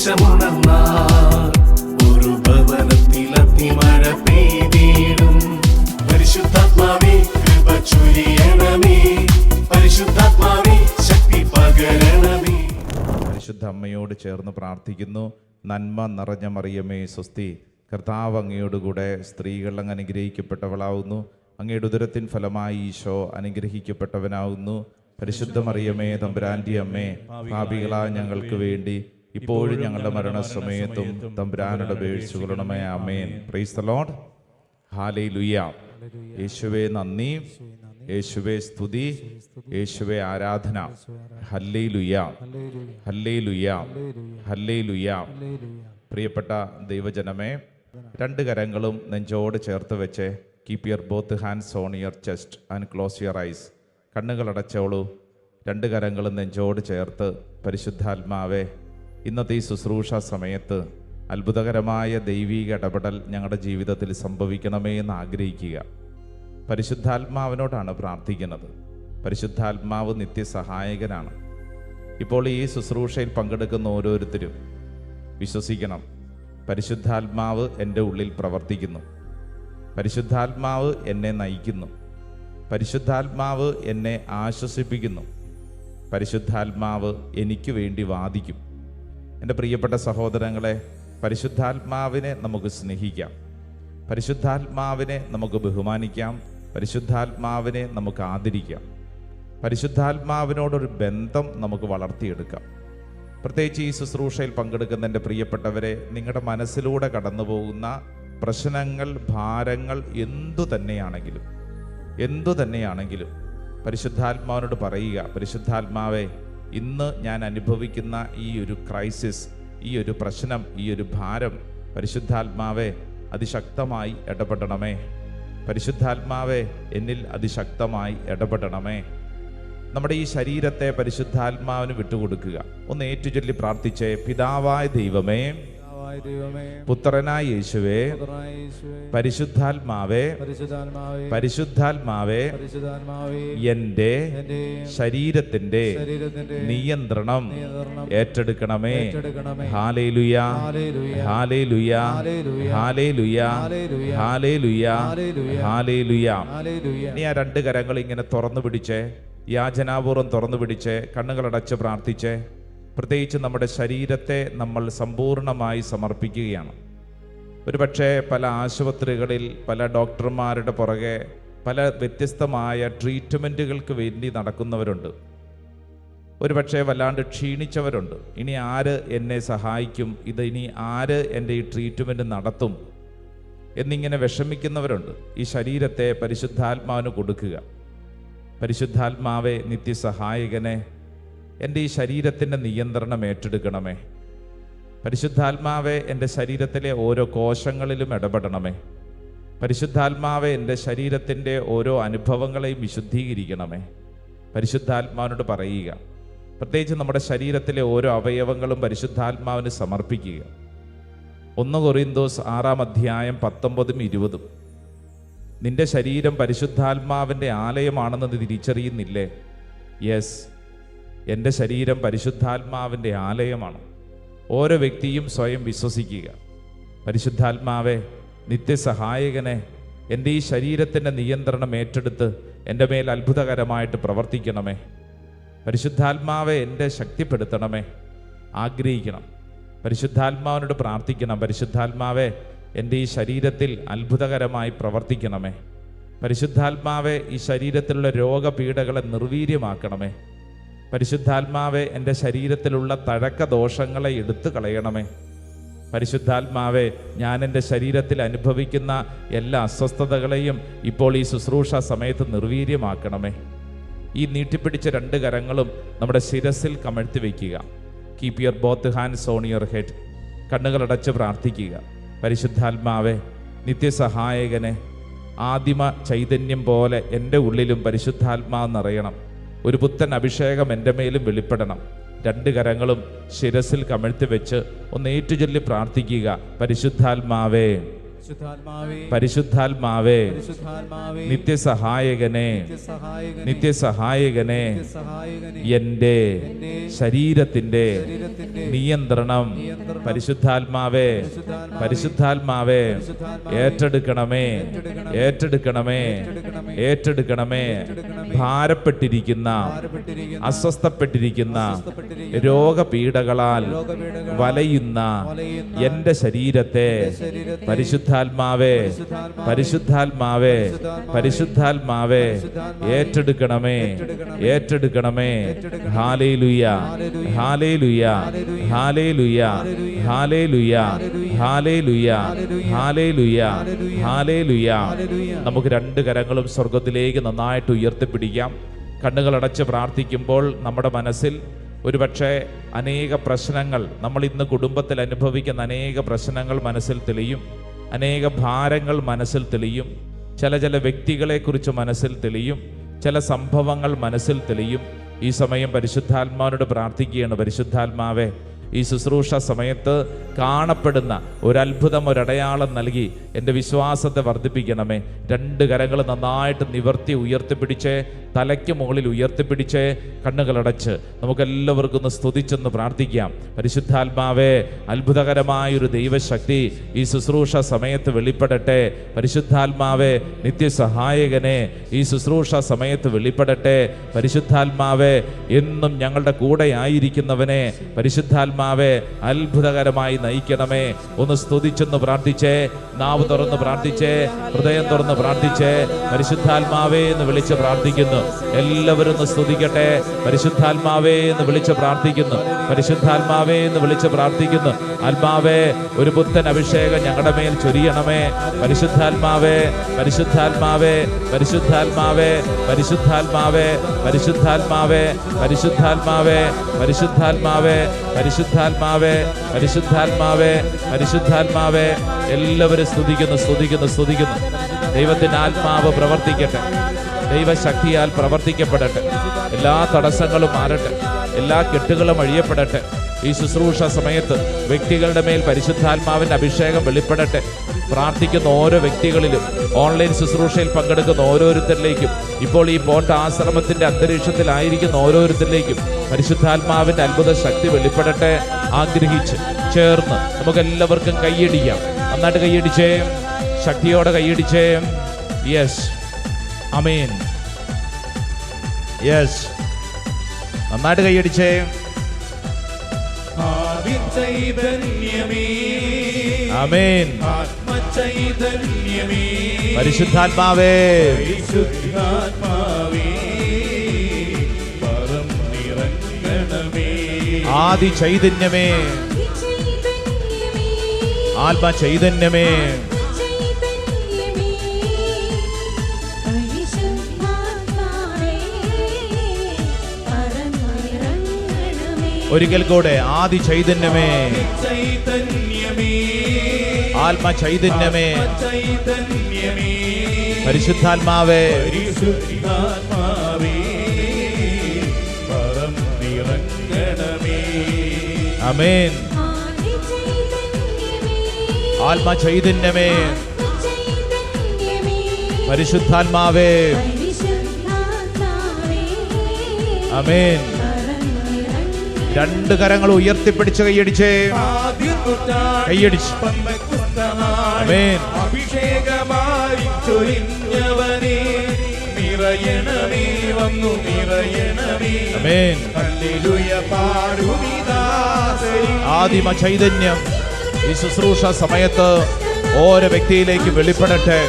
സുവിശേഷമുണർന്നാൽ ഒരു ഭവനത്തിൽ അഗ്നിമഴ പെയ്തിടും. പരിശുദ്ധാത്മാവേ കൃപ ചൊരിയണമേ, പരിശുദ്ധാത്മാവേ ശക്തി പകരണമേ. പരിശുദ്ധ അമ്മയോട് ചേർന്ന് പ്രാർത്ഥിക്കുന്നു. നന്മ നിറഞ്ഞ മറിയമേ സ്വസ്തി, കർത്താവ് അങ്ങയോടുകൂടെ സ്ത്രീകൾ അങ്ങ് അനുഗ്രഹിക്കപ്പെട്ടവളാവുന്നു. അങ്ങയുടെ ഉദരത്തിൻ ഫലമായി ഈശോ അനുഗ്രഹിക്കപ്പെട്ടവനാവുന്നു. പരിശുദ്ധ മറിയമേ തമ്പുരാന്റെ അമ്മേ, പാപികളായ ഞങ്ങൾക്ക് വേണ്ടി ഇപ്പോഴും ഞങ്ങളുടെ മരണസമയത്തും തമ്പുരാനോട് അപേക്ഷിച്ചുകൊള്ളണമേ. ആമേൻ. Praise the Lord. ഹല്ലേലൂയ. യേശുവേ നന്ദി, യേശുവേ സ്തുതി, യേശുവേ ആരാധന. ഹല്ലേലൂയ, ഹല്ലേലൂയ, ഹല്ലേലൂയ. പ്രിയപ്പെട്ട ദൈവജനമേ, രണ്ട് കരങ്ങളും നെഞ്ചോട് ചേർത്ത് വെച്ച് keep your both hands on your chest and close your eyes. കണ്ണുകളടച്ചോളൂ. രണ്ട് കരങ്ങളും നെഞ്ചോട് ചേർത്ത് പരിശുദ്ധാത്മാവേ, ഇന്നത്തെ ഈ ശുശ്രൂഷ സമയത്ത് അത്ഭുതകരമായ ദൈവിക ഇടപെടൽ ഞങ്ങളുടെ ജീവിതത്തിൽ സംഭവിക്കണമേ എന്ന് ആഗ്രഹിക്കുക. പരിശുദ്ധാത്മാവിനോടാണ് പ്രാർത്ഥിക്കുന്നത്. പരിശുദ്ധാത്മാവ് നിത്യസഹായകനാണ്. ഇപ്പോൾ ഈ ശുശ്രൂഷയിൽ പങ്കെടുക്കുന്ന ഓരോരുത്തരും വിശ്വസിക്കണം, പരിശുദ്ധാത്മാവ് എൻ്റെ ഉള്ളിൽ പ്രവർത്തിക്കുന്നു, പരിശുദ്ധാത്മാവ് എന്നെ നയിക്കുന്നു, പരിശുദ്ധാത്മാവ് എന്നെ ആശ്വസിപ്പിക്കുന്നു, പരിശുദ്ധാത്മാവ് എനിക്ക് വേണ്ടി വാദിക്കും. എൻ്റെ പ്രിയപ്പെട്ട സഹോദരങ്ങളെ, പരിശുദ്ധാത്മാവിനെ നമുക്ക് സ്നേഹിക്കാം, പരിശുദ്ധാത്മാവിനെ നമുക്ക് ബഹുമാനിക്കാം, പരിശുദ്ധാത്മാവിനെ നമുക്ക് ആദരിക്കാം, പരിശുദ്ധാത്മാവിനോടൊരു ബന്ധം നമുക്ക് വളർത്തിയെടുക്കാം. പ്രത്യേകിച്ച് ഈ ശുശ്രൂഷയിൽ പങ്കെടുക്കുന്ന എൻ്റെ പ്രിയപ്പെട്ടവരെ, നിങ്ങളുടെ മനസ്സിലൂടെ കടന്നു പോകുന്ന പ്രശ്നങ്ങൾ, ഭാരങ്ങൾ എന്തു തന്നെയാണെങ്കിലും പരിശുദ്ധാത്മാവിനോട് പറയുക, പരിശുദ്ധാത്മാവേ, ഇന്ന് ഞാൻ അനുഭവിക്കുന്ന ഈ ഒരു ക്രൈസിസ്, ഈ ഒരു പ്രശ്നം, ഈ ഒരു ഭാരം, പരിശുദ്ധാത്മാവേ അതിശക്തമായി ഇടപെടണമേ. പരിശുദ്ധാത്മാവേ എന്നിൽ അതിശക്തമായി ഇടപെടണമേ. നമ്മുടെ ഈ ശരീരത്തെ പരിശുദ്ധാത്മാവിന് വിട്ടുകൊടുക്കുക. ഒന്ന് ഏറ്റുചൊല്ലി പ്രാർത്ഥിച്ചേ. പിതാവായ ദൈവമേ, പുത്രനായ യേശുവേ, പരിശുദ്ധാത്മാവേ, പരിശുദ്ധാത്മാവേ, എൻ്റെ ശരീരത്തിൻ്റെ നിയന്ത്രണം ഏറ്റെടുക്കണമേ. ഹല്ലേലൂയ, ഹല്ലേലൂയ, ഹല്ലേലൂയ, ഹല്ലേലൂയ, ഹല്ലേലൂയ. ഇനി ആ രണ്ട് കരങ്ങൾ ഇങ്ങനെ തുറന്നു പിടിച്ചേ, യാചനാപൂർവ്വം തുറന്നു പിടിച്ച് കണ്ണുകളടച്ച് പ്രാർത്ഥിച്ച്, പ്രത്യേകിച്ച് നമ്മുടെ ശരീരത്തെ നമ്മൾ സമ്പൂർണമായി സമർപ്പിക്കുകയാണ്. ഒരുപക്ഷെ പല ആശുപത്രികളിൽ പല ഡോക്ടർമാരുടെ പുറകെ പല വ്യത്യസ്തമായ ട്രീറ്റ്മെൻറ്റുകൾക്ക് വേണ്ടി നടക്കുന്നവരുണ്ട്. ഒരുപക്ഷെ വല്ലാണ്ട് ക്ഷീണിച്ചവരുണ്ട്. ഇനി ആര് എന്നെ സഹായിക്കും, ഇനി ആര് എൻ്റെ ഈ ട്രീറ്റ്മെൻറ്റ് നടത്തും എന്നിങ്ങനെ വിഷമിക്കുന്നവരുണ്ട്. ഈ ശരീരത്തെ പരിശുദ്ധാത്മാവിന് കൊടുക്കുക. പരിശുദ്ധാത്മാവേ, നിത്യസഹായകനെ, എൻ്റെ ഈ ശരീരത്തിൻ്റെ നിയന്ത്രണം ഏറ്റെടുക്കണമേ. പരിശുദ്ധാത്മാവേ, എൻ്റെ ശരീരത്തിലെ ഓരോ കോശങ്ങളിലും ഇടപെടണമേ. പരിശുദ്ധാത്മാവേ, എൻ്റെ ശരീരത്തിൻ്റെ ഓരോ അനുഭവങ്ങളെയും വിശുദ്ധീകരിക്കണമേ. പരിശുദ്ധാത്മാവിനോട് പറയുക. പ്രത്യേകിച്ച് നമ്മുടെ ശരീരത്തിലെ ഓരോ അവയവങ്ങളും പരിശുദ്ധാത്മാവിന് സമർപ്പിക്കുക. 1 കൊറിന്തോസ് 6:19-20. നിന്റെ ശരീരം പരിശുദ്ധാത്മാവിൻ്റെ ആലയമാണെന്ന് നീ തിരിച്ചറിയുന്നില്ലേ? യെസ്, എൻ്റെ ശരീരം പരിശുദ്ധാത്മാവിൻ്റെ ആലയമാണ്. ഓരോ വ്യക്തിയും സ്വയം വിശ്വസിക്കുക. പരിശുദ്ധാത്മാവേ, നിത്യസഹായകനെ, എൻ്റെ ഈ ശരീരത്തിൻ്റെ നിയന്ത്രണം ഏറ്റെടുത്ത് എൻ്റെ മേൽ അത്ഭുതകരമായിട്ട് പ്രവർത്തിക്കണമേ. പരിശുദ്ധാത്മാവെ എൻ്റെ ശക്തിപ്പെടുത്തണമേ. ആഗ്രഹിക്കണം. പരിശുദ്ധാത്മാവിനോട് പ്രാർത്ഥിക്കണം. പരിശുദ്ധാത്മാവെ എൻ്റെ ഈ ശരീരത്തിൽ അത്ഭുതകരമായി പ്രവർത്തിക്കണമേ. പരിശുദ്ധാത്മാവെ ഈ ശരീരത്തിലുള്ള രോഗപീഠകളെ നിർവീര്യമാക്കണമേ. പരിശുദ്ധാത്മാവെ എൻ്റെ ശരീരത്തിലുള്ള തഴക്ക ദോഷങ്ങളെ എടുത്തു കളയണമേ. പരിശുദ്ധാത്മാവെ ഞാൻ എൻ്റെ ശരീരത്തിൽ അനുഭവിക്കുന്ന എല്ലാ അസ്വസ്ഥതകളെയും ഇപ്പോൾ ഈ ശുശ്രൂഷ സമയത്ത് നിർവീര്യമാക്കണമേ. ഈ നീട്ടിപ്പിടിച്ച 2 കരങ്ങളും നമ്മുടെ ശിരസിൽ കമഴ്ത്തി വയ്ക്കുക. Keep your both hands on your head. കണ്ണുകളടച്ച് പ്രാർത്ഥിക്കുക. പരിശുദ്ധാത്മാവെ, നിത്യസഹായകനെ, ആദിമ ചൈതന്യം പോലെ എൻ്റെ ഉള്ളിലും പരിശുദ്ധാത്മാവ് നിറയണം. ഒരു പുത്തൻ അഭിഷേകം എൻ്റെ മേലും വെളിപ്പെടണം. 2 കരങ്ങളും ശിരസിൽ കമഴ്ത്തി വെച്ച് ഒന്ന് ഏറ്റുചൊല്ലി പ്രാർത്ഥിക്കുക. പരിശുദ്ധാത്മാവേ, പരിശുദ്ധാത്മാവേ, നിത്യസഹായകനെ, നിത്യസഹായകനെ, എൻ്റെ ശരീരത്തിൻ്റെ നിയന്ത്രണം പരിശുദ്ധാത്മാവേ, പരിശുദ്ധാത്മാവേ ഏറ്റെടുക്കണമേ, ഏറ്റെടുക്കണമേ, ഏറ്റെടുക്കണമേ. ഭാരപ്പെട്ടിരിക്കുന്ന, അസ്വസ്ഥപ്പെട്ടിരിക്കുന്ന, രോഗപീഠകളാൽ വലയുന്ന എൻ്റെ ശരീരത്തെ പരിശുദ്ധാത്മാവേ, പരിശുദ്ധാത്മാവേ, പരിശുദ്ധാത്മാവേ ഏറ്റെടുക്കണമേ, ഏറ്റെടുക്കണമേ. ഹല്ലേലൂയ, ഹല്ലേലൂയ, ഹല്ലേലൂയ, ഹല്ലേലൂയ, ഹല്ലേലൂയ, ഹല്ലേലൂയ, ഹല്ലേലൂയ. നമുക്ക് രണ്ട് കരങ്ങളും സ്വർഗത്തിലേക്ക് നന്നായിട്ട് ഉയർത്തിപ്പിടിക്കാം. കണ്ണുകളടച്ച് പ്രാർത്ഥിക്കുമ്പോൾ നമ്മുടെ മനസ്സിൽ ഒരുപക്ഷെ അനേക പ്രശ്നങ്ങൾ, നമ്മൾ ഇന്ന് കുടുംബത്തിൽ അനുഭവിക്കുന്ന അനേക പ്രശ്നങ്ങൾ മനസ്സിൽ തെളിയും, അനേക ഭാരങ്ങൾ മനസ്സിൽ തെളിയും, ചില വ്യക്തികളെക്കുറിച്ച് മനസ്സിൽ തെളിയും, ചില സംഭവങ്ങൾ മനസ്സിൽ തെളിയും. ഈ സമയം പരിശുദ്ധാത്മാവിനോട് പ്രാർത്ഥിക്കുകയാണ്. പരിശുദ്ധാത്മാവേ, ഈ ശുശ്രൂഷ സമയത്ത് കാണപ്പെടുന്ന ഒരത്ഭുതം, ഒരടയാളം നൽകി എൻ്റെ വിശ്വാസത്തെ വർദ്ധിപ്പിക്കണമേ. രണ്ട് കരങ്ങൾ നന്നായിട്ട് നിവർത്തി ഉയർത്തിപ്പിടിച്ച്, തലയ്ക്ക് മുകളിൽ ഉയർത്തിപ്പിടിച്ച്, കണ്ണുകളടച്ച് നമുക്കെല്ലാവർക്കും ഒന്ന് സ്തുതിച്ചെന്ന് പ്രാർത്ഥിക്കാം. പരിശുദ്ധാത്മാവേ, അത്ഭുതകരമായൊരു ദൈവശക്തി ഈ ശുശ്രൂഷ സമയത്ത് വെളിപ്പെടട്ടെ. പരിശുദ്ധാത്മാവേ, നിത്യസഹായകനെ, ഈ ശുശ്രൂഷ സമയത്ത് വെളിപ്പെടട്ടെ. പരിശുദ്ധാത്മാവേ, എന്നും ഞങ്ങളുടെ കൂടെ ആയിരിക്കുന്നവനെ, പരിശുദ്ധാത്മാവേ അത്ഭുതകരമായി നയിക്കണമേ. ഒന്ന് സ്തുതിച്ചെന്ന് പ്രാർത്ഥിച്ചേ, നാവ് തുറന്ന് പ്രാർത്ഥിച്ചേ, ഹൃദയം തുറന്ന് പ്രാർത്ഥിച്ചേ. പരിശുദ്ധാത്മാവേ എന്ന് വിളിച്ച് പ്രാർത്ഥിക്കുന്നു. എല്ലാവരും ഒന്ന് സ്തുതിക്കട്ടെ. പരിശുദ്ധാത്മാവേ എന്ന് വിളിച്ച് പ്രാർത്ഥിക്കുന്നു. പരിശുദ്ധാത്മാവേ എന്ന് വിളിച്ച് പ്രാർത്ഥിക്കുന്നു. ആത്മാവേ, ഒരു പുത്തൻ അഭിഷേകം ഞങ്ങളുടെ മേൽ ചൊരിയണമേ. പരിശുദ്ധാത്മാവേ, പരിശുദ്ധാത്മാവേ, പരിശുദ്ധാത്മാവേ, പരിശുദ്ധാത്മാവേ, പരിശുദ്ധാത്മാവേ, പരിശുദ്ധാത്മാവേ, പരിശുദ്ധാത്മാവേ, പരിശുദ്ധാത്മാവേ, പരിശുദ്ധാത്മാവേ, പരിശുദ്ധാത്മാവേ. എല്ലാവരും സ്തുതിക്കുന്നു, സ്തുതിക്കുന്നു, സ്തുതിക്കുന്നു. ദൈവത്തിൻ്റെ ആത്മാവ് പ്രവർത്തിക്കട്ടെ, ദൈവശക്തിയാൽ പ്രവർത്തിക്കപ്പെടട്ടെ. എല്ലാ തടസ്സങ്ങളും മാറട്ടെ, എല്ലാ കെട്ടുകളും അഴിയപ്പെടട്ടെ. ഈ ശുശ്രൂഷ സമയത്ത് വ്യക്തികളുടെ മേൽ പരിശുദ്ധാത്മാവിൻ്റെ അഭിഷേകം വെളിപ്പെടട്ടെ. പ്രാർത്ഥിക്കുന്ന ഓരോ വ്യക്തികളിലും, ഓൺലൈൻ ശുശ്രൂഷയിൽ പങ്കെടുക്കുന്ന ഓരോരുത്തരിലേക്കും, ഇപ്പോൾ ഈ പോട്ട ആശ്രമത്തിൻ്റെ അന്തരീക്ഷത്തിലായിരിക്കുന്ന ഓരോരുത്തരിലേക്കും പരിശുദ്ധാത്മാവിൻ്റെ അത്ഭുത ശക്തി വെളിപ്പെടട്ടെ. ആഗ്രഹിച്ച് ചേർന്ന് നമുക്കെല്ലാവർക്കും കൈയടിക്കാം. നന്നായിട്ട് കൈയടിച്ചേ, ശക്തിയോടെ കൈയടിച്ചേ. യെസ്, ആമേൻ. യെസ്, നന്നായിട്ട് കൈയടിച്ചേ. ആമേൻ. പരിശുദ്ധാത്മാവേ, ആദി ചൈതന്യമേ, ആത്മ ചൈതന്യമേ, ഒരിക്കൽ കൂടെ ആദി ചൈതന്യമേ, ആത്മ ചൈതന്യമേ, പരിശുദ്ധാത്മാവേ, ആമേൻ. ആത്മ ചൈതന്യമേ, പരിശുദ്ധാത്മാവേ, ആമേൻ. രണ്ട് കരങ്ങൾ ഉയർത്തിപ്പിടിച്ച് കൈയടിച്ചേ, കൈയടിച്ച്. ആമേൻ. അഭിഷേകമായി ചൊരിഞ്ഞവനേ, നിറയണമേ, വന്നു നിറയണമേ. ആമേൻ. ഹല്ലേലൂയ പാടുമിതാസരി. ആദിമ ചൈതന്യം ഈ ശുശ്രൂഷ സമയത്ത് ഓരോ വ്യക്തിയിലേക്ക് വെളിപ്പെടട്ടെ.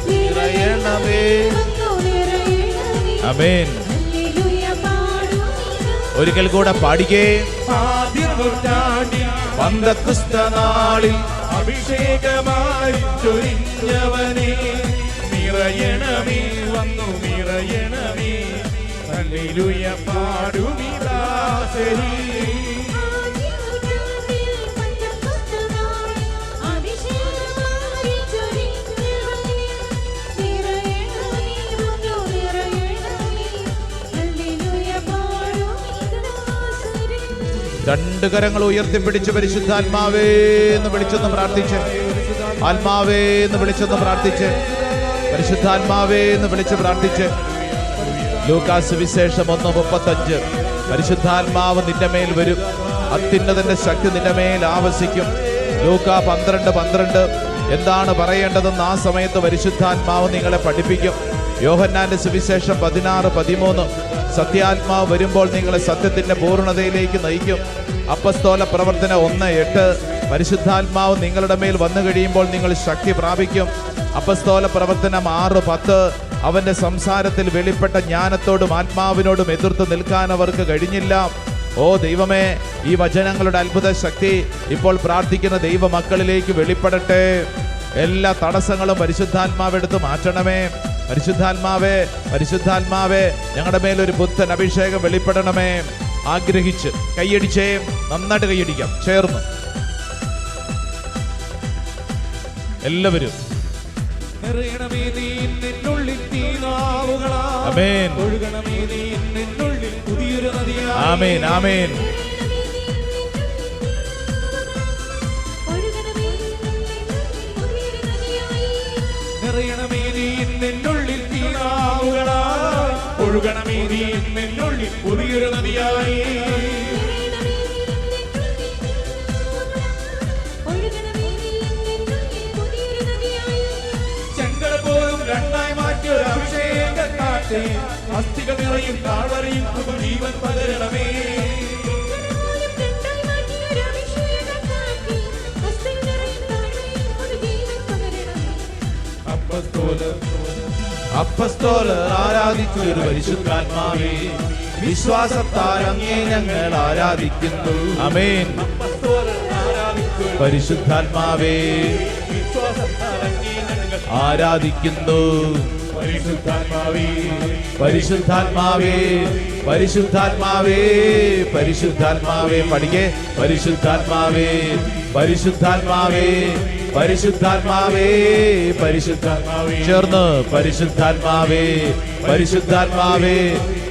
നിറയണമേ. ആമേൻ. ഒരിക്കൽ കൂടെ പാടിക്കേ. പന്തക്കുസ്തനാളിൽ അഭിഷേകമായി ചൊരിഞ്ഞവനേ, നിറയണമേ, വന്നു നിറയണമേ. ഹല്ലേലൂയ പാടുമിതാസരി. രണ്ട് കരങ്ങൾ ഉയർത്തിപ്പിടിച്ച് പരിശുദ്ധാത്മാവേ എന്ന് വിളിച്ചൊന്ന് പ്രാർത്ഥിച്ച്, ആത്മാവേ എന്ന് വിളിച്ചൊന്ന് പ്രാർത്ഥിച്ച്, പരിശുദ്ധാത്മാവേ എന്ന് വിളിച്ച് പ്രാർത്ഥിച്ച്. ലൂക്കാസ് സുവിശേഷം 1:35. പരിശുദ്ധാത്മാവ് നിന്റെ മേൽ വരും, അത്യുന്നതന്റെ ശക്തി നിന്റെ മേൽ ആവസിക്കും. ലൂക്കാ 12:12. എന്താണ് പറയേണ്ടതെന്ന് ആ സമയത്ത് പരിശുദ്ധാത്മാവ് നിങ്ങളെ പഠിപ്പിക്കും. യോഹന്നാന്റെ സുവിശേഷം 16:13. സത്യാത്മാവ് വരുമ്പോൾ നിങ്ങളെ സത്യത്തിന്റെ പൂർണ്ണതയിലേക്ക് നയിക്കും. അപ്പസ്തോല പ്രവർത്തനം 1:8. പരിശുദ്ധാത്മാവ് നിങ്ങളുടെ മേൽ വന്നു കഴിയുമ്പോൾ നിങ്ങൾ ശക്തി പ്രാപിക്കും. അപ്പസ്തോല പ്രവർത്തനം 6:10. അവന്റെ സംസാരത്തിൽ വെളിപ്പെട്ട ജ്ഞാനത്തോടും ആത്മാവിനോടും എതിർത്ത് നിൽക്കാൻ അവർക്ക് കഴിഞ്ഞില്ല. ഓ ദൈവമേ, ഈ വചനങ്ങളുടെ അത്ഭുത ശക്തി ഇപ്പോൾ പ്രാർത്ഥിക്കുന്ന ദൈവമക്കളിലേക്ക് വെളിപ്പെടട്ടെ. എല്ലാ തടസ്സങ്ങളും പരിശുദ്ധാത്മാവെടുത്ത് മാറ്റണമേ. പരിശുദ്ധാത്മാവേ, പരിശുദ്ധാത്മാവേ, ഞങ്ങളുടെ മേലൊരു പുത്തൻ അഭിഷേകം വെളിപ്പെടണമേ. ആഗ്രഹിച്ച് കൈയടിച്ചേ, നന്നായിട്ട് കൈയടിക്കാം ചേർന്ന് എല്ലാവരും. ആമേൻ, ആമേൻ, ആമേൻ. പുതിയൊരു നദിയായി ചെങ്കട പോലും രണ്ടായി മാറ്റിയൊരു അഭിഷേകത്താട്ടെ, അസ്ഥികൾ നിറയും താഴ്വരയും ജീവൻ പകരണമേ. അപ്പസ്തോലർ ആരാധിച്ചു ഒരു പരിശുദ്ധാത്മാവേ, വിശ്വാസത്താൽ അങ്ങേ ഞങ്ങൾ ആരാധിക്കുന്നു. ആമേൻ. പരിശുദ്ധാത്മാവേ, ആരാധിക്കുന്നു. പരിശുദ്ധാത്മാവേ, പരിശുദ്ധാത്മാവേ, പരിശുദ്ധാത്മാവേ, പരിശുദ്ധാത്മാവേ. പഠിക്കേ, പരിശുദ്ധാത്മാവേ, പരിശുദ്ധാത്മാവേ, പരിശുദ്ധാത്മാവേ, പരിശുദ്ധാത്മാവേ. ചേർന്ന് പരിശുദ്ധാത്മാവേ, പരിശുദ്ധാത്മാവേ,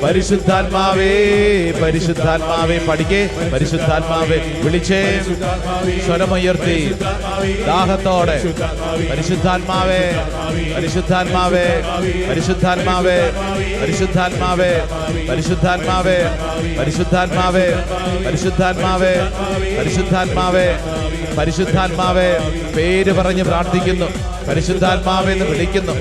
പരിശുദ്ധാത്മാവേ, പരിശുദ്ധാത്മാവേ. പഠിക്കേ, പരിശുദ്ധാത്മാവേ. വിളിച്ചേ, സ്വരമുയർത്തി ദാഹത്തോടെ. പരിശുദ്ധാത്മാവേ, പരിശുദ്ധാത്മാവേ, പരിശുദ്ധാത്മാവേ, പരിശുദ്ധാത്മാവേ, പരിശുദ്ധാത്മാവേ, പരിശുദ്ധാത്മാവേ, പരിശുദ്ധാത്മാവേ, പരിശുദ്ധാത്മാവേ, പരിശുദ്ധാത്മാവേ. പേര് പറഞ്ഞ് പ്രാർത്ഥിക്കുന്നു. പരിശുദ്ധാത്മാവേ എന്ന് വിളിക്കുന്നു.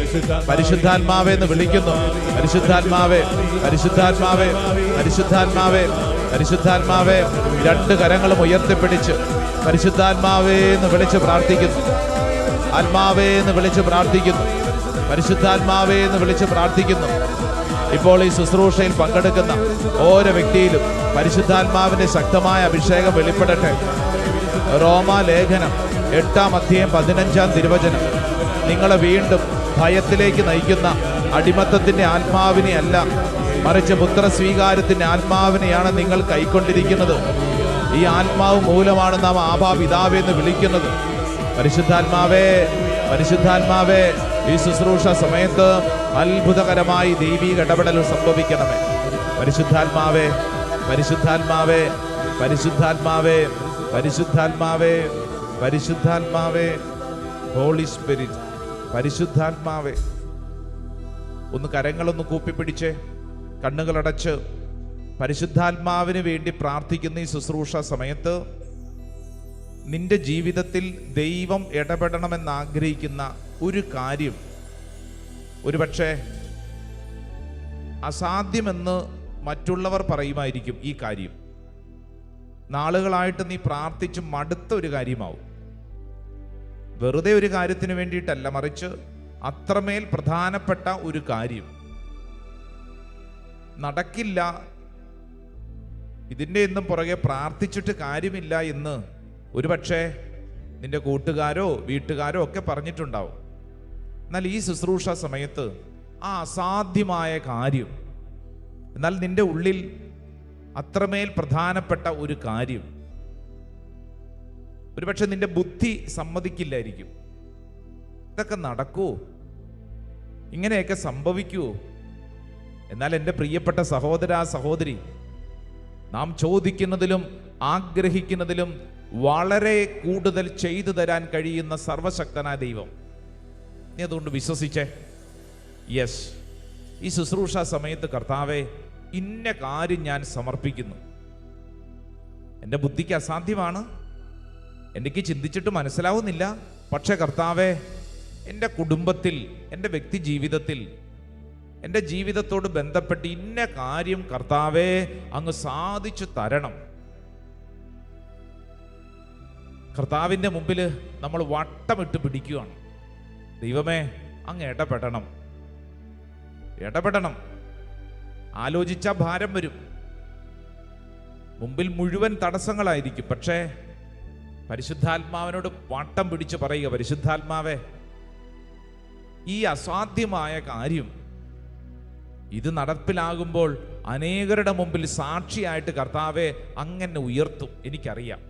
പരിശുദ്ധാത്മാവേ എന്ന് വിളിക്കുന്നു. പരിശുദ്ധാത്മാവേ, പരിശുദ്ധാത്മാവേ, പരിശുദ്ധാത്മാവേ, പരിശുദ്ധാത്മാവേ. രണ്ട് കരങ്ങളും ഉയർത്തിപ്പിടിച്ച് പരിശുദ്ധാത്മാവേ എന്ന് വിളിച്ച് പ്രാർത്ഥിക്കുന്നു. ആത്മാവേ എന്ന് വിളിച്ച് പ്രാർത്ഥിക്കുന്നു. പരിശുദ്ധാത്മാവേ എന്ന് വിളിച്ച് പ്രാർത്ഥിക്കുന്നു. ഇപ്പോൾ ഈ ശുശ്രൂഷയിൽ പങ്കെടുക്കുന്ന ഓരോ വ്യക്തിയിലും പരിശുദ്ധാത്മാവിന്റെ ശക്തമായ അഭിഷേകം വെളിപ്പെടട്ടെ. റോമാലേഖനം 8:15 നിങ്ങളെ വീണ്ടും ഭയത്തിലേക്ക് നയിക്കുന്ന അടിമത്തത്തിന്റെ ആത്മാവിനെ അല്ല, മറിച്ച് പുത്രസ്വീകാരത്തിന്റെ ആത്മാവിനെയാണ് നിങ്ങൾ കൈക്കൊണ്ടിരിക്കുന്നത്. ഈ ആത്മാവ് മൂലമാണ് നാം ആബാ പിതാവേ എന്ന് വിളിക്കുന്നത്. പരിശുദ്ധാത്മാവേ, പരിശുദ്ധാത്മാവേ, ഈ ശുശ്രൂഷ സമയത്ത് അത്ഭുതകരമായി ദൈവീക ഇടപെടൽ സംഭവിക്കണമേ. പരിശുദ്ധാത്മാവേ, പരിശുദ്ധാത്മാവേ, പരിശുദ്ധാത്മാവേ, പരിശുദ്ധാത്മാവേ, പരിശുദ്ധാത്മാവേ, ഹോളി സ്പിരിറ്റ്, പരിശുദ്ധാത്മാവേ. ഒന്ന് കരങ്ങളൊന്ന് കൂപ്പിപ്പിടിച്ച് കണ്ണുകളടച്ച് പരിശുദ്ധാത്മാവിന് വേണ്ടി പ്രാർത്ഥിക്കുന്ന ഈ ശുശ്രൂഷ സമയത്ത് നിന്റെ ജീവിതത്തിൽ ദൈവം ഇടപെടണമെന്ന് ആഗ്രഹിക്കുന്ന ഒരു കാര്യം, ഒരുപക്ഷെ അസാധ്യമെന്ന് മറ്റുള്ളവർ പറയുമായിരിക്കും. ഈ കാര്യം നാളുകളായിട്ട് നീ പ്രാർത്ഥിച്ച് മടുത്ത ഒരു കാര്യമാവും. വെറുതെ ഒരു കാര്യത്തിന് വേണ്ടിയിട്ടല്ല, മറിച്ച് അത്രമേൽ പ്രധാനപ്പെട്ട ഒരു കാര്യം നടക്കില്ല, ഇതിൻ്റെ ഒന്നും പുറകെ പ്രാർത്ഥിച്ചിട്ട് കാര്യമില്ല എന്ന് ഒരുപക്ഷെ നിന്റെ കൂട്ടുകാരോ വീട്ടുകാരോ ഒക്കെ പറഞ്ഞിട്ടുണ്ടാവും. എന്നാൽ ഈ ശുശ്രൂഷ സമയത്ത് ആ അസാധ്യമായ കാര്യം, എന്നാൽ നിന്റെ ഉള്ളിൽ അത്രമേൽ പ്രധാനപ്പെട്ട ഒരു കാര്യം, ഒരുപക്ഷെ നിന്റെ ബുദ്ധി സമ്മതിക്കില്ലായിരിക്കും. ഇതൊക്കെ നടക്കുമോ? ഇങ്ങനെയൊക്കെ സംഭവിക്കുമോ? എന്നാൽ എൻ്റെ പ്രിയപ്പെട്ട സഹോദര സഹോദരി, നാം ചോദിക്കുന്നതിലും ആഗ്രഹിക്കുന്നതിലും വളരെ കൂടുതൽ ചെയ്തു തരാൻ കഴിയുന്ന സർവശക്തനായ ദൈവം. നീ അതുകൊണ്ട് വിശ്വസിച്ചേ. യെസ്, ഈ ശുശ്രൂഷ സമയത്ത് കർത്താവെ, ഇന്ന കാര്യം ഞാൻ സമർപ്പിക്കുന്നു. എൻ്റെ ബുദ്ധിക്ക് അസാധ്യമാണ്, എനിക്ക് ചിന്തിച്ചിട്ട് മനസ്സിലാവുന്നില്ല. പക്ഷേ കർത്താവെ, എൻ്റെ കുടുംബത്തിൽ, എൻ്റെ വ്യക്തി ജീവിതത്തിൽ, എൻ്റെ ജീവിതത്തോട് ബന്ധപ്പെട്ട് ഇന്ന കാര്യം കർത്താവെ അങ്ങ് സാധിച്ചു തരണം. കർത്താവിൻ്റെ മുമ്പിൽ നമ്മൾ വട്ടമിട്ട് പിടിക്കുകയാണ്. ദൈവമേ, അങ്ങ് ഇടപെടണം. ആലോചിച്ച ഭാരം വരും, മുമ്പിൽ മുഴുവൻ തടസ്സങ്ങളായിരിക്കും. പക്ഷേ പരിശുദ്ധാത്മാവിനോട് വട്ടം പിടിച്ച് പറയുക, പരിശുദ്ധാത്മാവേ, ഈ അസാധ്യമായ കാര്യം ഇത് നടപ്പിലാകുമ്പോൾ അനേകരുടെ മുമ്പിൽ സാക്ഷിയായിട്ട് കർത്താവെ അങ്ങനെ ഉയർത്തും. എനിക്കറിയാം,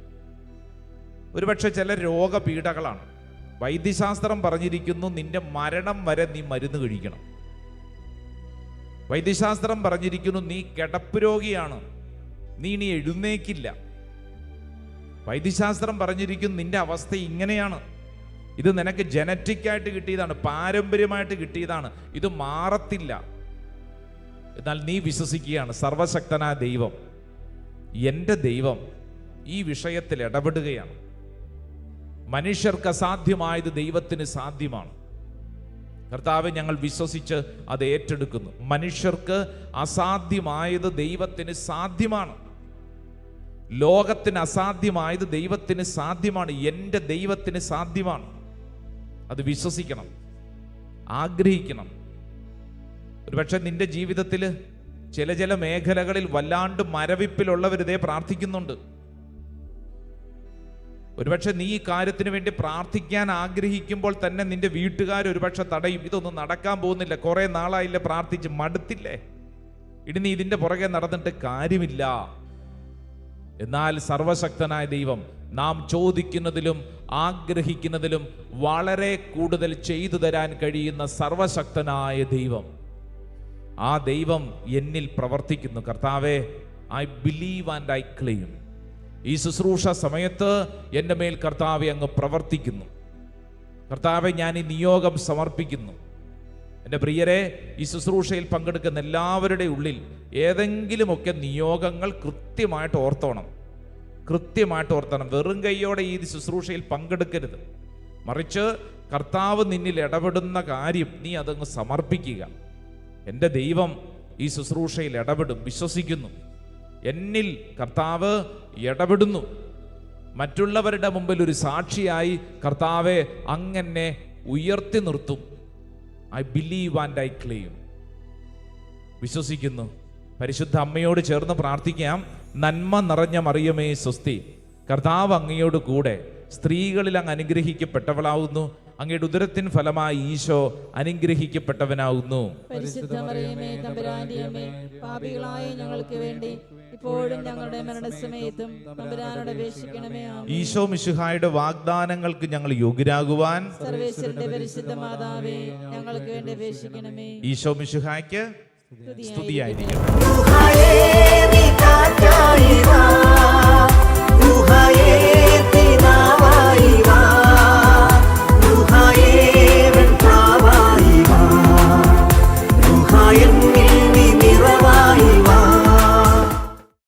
ഒരുപക്ഷെ ചില രോഗപീഠകളാണ്. വൈദ്യശാസ്ത്രം പറഞ്ഞിരിക്കുന്നു, നിന്റെ മരണം വരെ നീ മരുന്ന് കഴിക്കണം. വൈദ്യശാസ്ത്രം പറഞ്ഞിരിക്കുന്നു, നീ കിടപ്പ് രോഗിയാണ്, നീ ഇനി എഴുന്നേക്കില്ല. വൈദ്യശാസ്ത്രം പറഞ്ഞിരിക്കുന്നു, നിന്റെ അവസ്ഥ ഇങ്ങനെയാണ്, ഇത് നിനക്ക് ജനറ്റിക്കായിട്ട് കിട്ടിയതാണ്, പാരമ്പര്യമായിട്ട് കിട്ടിയതാണ്, ഇത് മാറത്തില്ല. എന്നാൽ നീ വിശ്വസിക്കുകയാണ്, സർവശക്തനായ ദൈവം, എൻ്റെ ദൈവം ഈ വിഷയത്തിൽ ഇടപെടുകയാണ്. മനുഷ്യർക്ക് അസാധ്യമായത് ദൈവത്തിന് സാധ്യമാണ്. കർത്താവെ, ഞങ്ങൾ വിശ്വസിച്ച് അത് ഏറ്റെടുക്കുന്നു. മനുഷ്യർക്ക് അസാധ്യമായത് ദൈവത്തിന് സാധ്യമാണ്. ലോകത്തിന് അസാധ്യമായത് ദൈവത്തിന് സാധ്യമാണ്. എൻ്റെ ദൈവത്തിന് സാധ്യമാണ്. അത് വിശ്വസിക്കണം, ആഗ്രഹിക്കണം. ഒരുപക്ഷെ നിന്റെ ജീവിതത്തിൽ ചില മേഖലകളിൽ വല്ലാണ്ട് മരവിപ്പിലുള്ളവരിതേ പ്രാർത്ഥിക്കുന്നുണ്ട്. ഒരുപക്ഷെ നീ ഈ കാര്യത്തിന് വേണ്ടി പ്രാർത്ഥിക്കാൻ ആഗ്രഹിക്കുമ്പോൾ തന്നെ നിന്റെ വീട്ടുകാർ ഒരുപക്ഷെ തടയും. ഇതൊന്നും നടക്കാൻ പോകുന്നില്ല, കുറെ നാളായില്ലേ പ്രാർത്ഥിച്ച്, മടുത്തില്ലേ, ഇനി നീ ഇതിന്റെ പുറകെ നടന്നിട്ട് കാര്യമില്ല. എന്നാൽ സർവശക്തനായ ദൈവം നാം ചോദിക്കുന്നതിലും ആഗ്രഹിക്കുന്നതിലും വളരെ കൂടുതൽ ചെയ്തു തരാൻ കഴിയുന്ന സർവശക്തനായ ദൈവം, ആ ദൈവം എന്നിൽ പ്രവർത്തിക്കുന്നു. കർത്താവെ, I believe and I claim. ഈ ശുശ്രൂഷ സമയത്ത് എൻ്റെ മേൽ കർത്താവെ അങ്ങ് പ്രവർത്തിക്കുന്നു. കർത്താവെ, ഞാൻ ഈ നിയോഗം സമർപ്പിക്കുന്നു. എൻ്റെ പ്രിയരെ, ഈ ശുശ്രൂഷയിൽ പങ്കെടുക്കുന്ന എല്ലാവരുടെ ഉള്ളിൽ ഏതെങ്കിലുമൊക്കെ നിയോഗങ്ങൾ കൃത്യമായിട്ട് ഓർത്തോണം. വെറും കൈയോടെ ഈ ശുശ്രൂഷയിൽ പങ്കെടുക്കരുത്. മറിച്ച് കർത്താവ് നിന്നിൽ ഇടപെടുന്ന കാര്യം നീ അതങ്ങ് സമർപ്പിക്കുക. എൻ്റെ ദൈവം ഈ ശുശ്രൂഷയിൽ ഇടപെടും, വിശ്വസിക്കുന്നു. എന്നിൽ കർത്താവ് ഇടപെടുന്നു. മറ്റുള്ളവരുടെ മുമ്പിൽ ഒരു സാക്ഷിയായി കർത്താവെ അങ്ങനെ ഉയർത്തി നിർത്തും. I believe and I claim. വിശ്വസിക്കുന്നു. പരിശുദ്ധ അമ്മയോട് ചേർന്ന് പ്രാർത്ഥിക്കാം. നന്മ നിറഞ്ഞ മറിയമേ സ്വസ്തി, കർത്താവ് അങ്ങയോട് കൂടെ സ്ത്രീകളിൽ അങ്ങ് അനുഗ്രഹിക്കപ്പെട്ടവളാവുന്നു. അങ്ങയുടെ ഉദരത്തിൻ ഫലമായി ഈശോ അനുഗ്രഹിക്കപ്പെട്ടവനാവുന്നു. പരിശുദ്ധ മറിയമേ, തമ്പുരാന്റെ അമ്മേ, പാപികളായ ഞങ്ങൾക്ക് വേണ്ടി ഇപ്പോഴും ഞങ്ങളുടെ മരണസമയത്തും തമ്പുരാനോട് അപേക്ഷിക്കണമേ. ആമേൻ. ഈശോ മിശിഹായുടെ വാഗ്ദാനങ്ങൾക്ക് ഞങ്ങൾ യോഗ്യരാകുവാൻ സർവേശ്വരന്റെ പരിശുദ്ധ മാതാവേ, ഞങ്ങൾക്ക് വേണ്ടി അപേക്ഷിക്കണമേ. ഈശോ മിശിഹായ്ക്ക് സ്തുതിയായിരിക്കട്ടെ. Ruhaye